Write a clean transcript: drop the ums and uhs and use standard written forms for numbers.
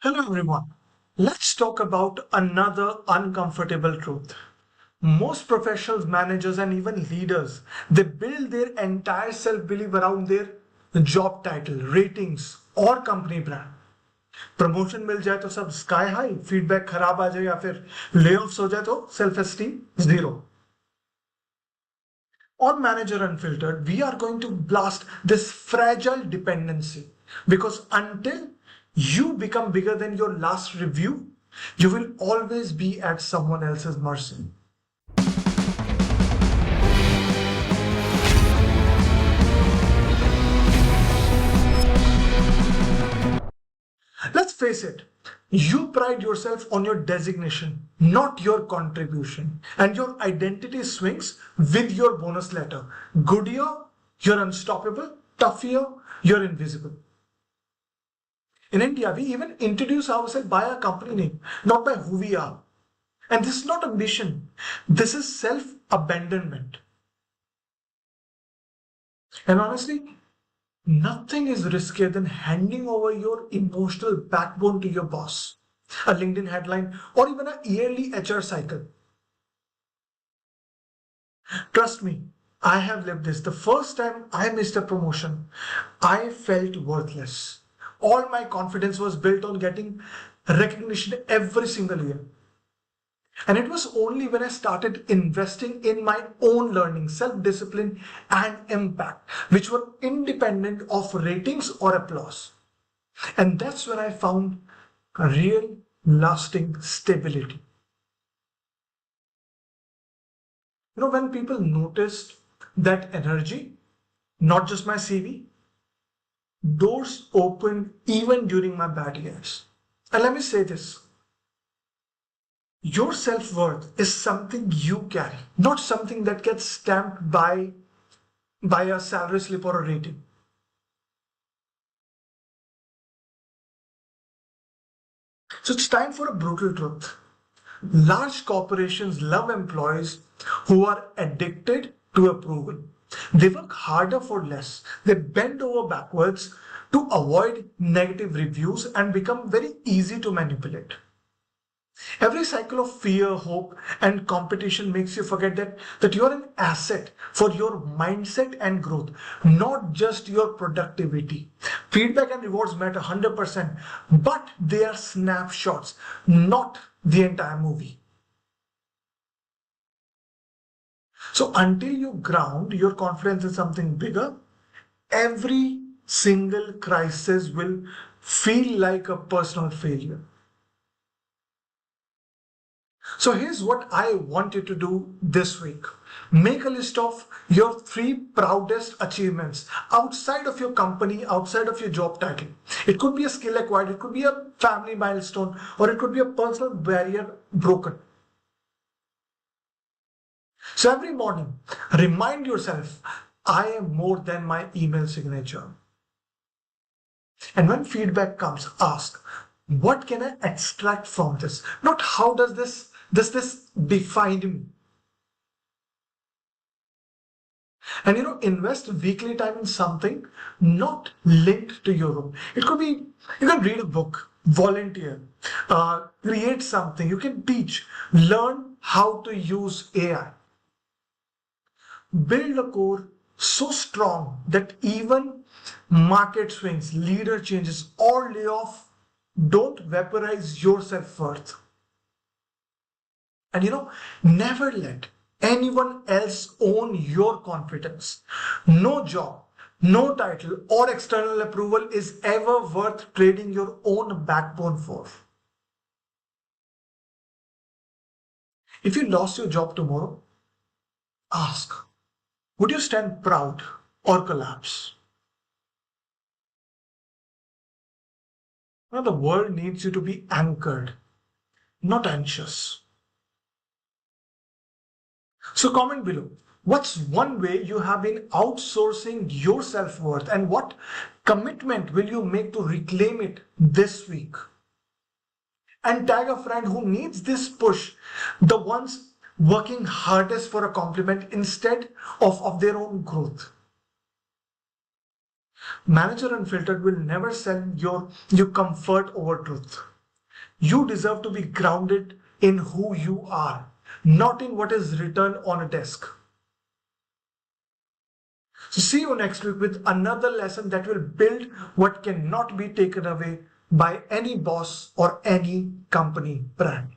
Hello everyone. Let's talk about another uncomfortable truth. Most professionals, managers, and even leaders, they build their entire self-belief around their job title, ratings, or company brand. Promotion मिल जाए तो सब sky high, feedback खराब आ जाए या फिर layoffs हो जाए तो self esteem zero. On Manager Unfiltered, we are going to blast this fragile dependency because until you become bigger than your last review, you will always be at someone else's mercy. Let's face it, you pride yourself on your designation, not your contribution. And your identity swings with your bonus letter. Good year, you're unstoppable. Tough year, you're invisible. In India, we even introduce ourselves by our company name, not by who we are. And this is not ambition, this is self abandonment. And honestly, nothing is riskier than handing over your emotional backbone to your boss, a LinkedIn headline, or even a yearly HR cycle. Trust me, I have lived this. The first time I missed a promotion, I felt worthless. All my confidence was built on getting recognition every single year. And it was only when I started investing in my own learning, self discipline, and impact, which were independent of ratings or applause. And that's when I found a real lasting stability. When people noticed that energy, not just my CV, doors opened even during my bad years. And let me say this. Your self-worth is something you carry, not something that gets stamped by a salary slip or a rating. So it's time for a brutal truth. Large corporations love employees who are addicted to approval. They work harder for less. They bend over backwards to avoid negative reviews and become very easy to manipulate. Every cycle of fear, hope, and competition makes you forget that you're an asset for your mindset and growth, not just your productivity. Feedback and rewards matter 100%, but they are snapshots, not the entire movie. So until you ground your confidence in something bigger, every single crisis will feel like a personal failure. So here's what I want you to do this week. Make a list of your 3 proudest achievements outside of your company, outside of your job title. It could be a skill acquired, it could be a family milestone, or it could be a personal barrier broken. So every morning, remind yourself, I am more than my email signature. And when feedback comes, ask, what can I extract from this? Not how does this define me? And invest weekly time in something not linked to your role. It could be you can read a book, volunteer, create something, you can teach, learn how to use AI. Build a core so strong that even market swings, leader changes, or layoff don't vaporize your self-worth. And never let anyone else own your confidence. No job, no title, or external approval is ever worth trading your own backbone for. If you lost your job tomorrow, ask, would you stand proud or collapse? The world needs you to be anchored, not anxious. So comment below. What's one way you have been outsourcing your self-worth, and what commitment will you make to reclaim it this week? And tag a friend who needs this push, the ones working hardest for a compliment instead of their own growth. Manager Unfiltered will never sell you comfort over truth. You deserve to be grounded in who you are, not in what is written on a desk. So see you next week with another lesson that will build what cannot be taken away by any boss or any company brand.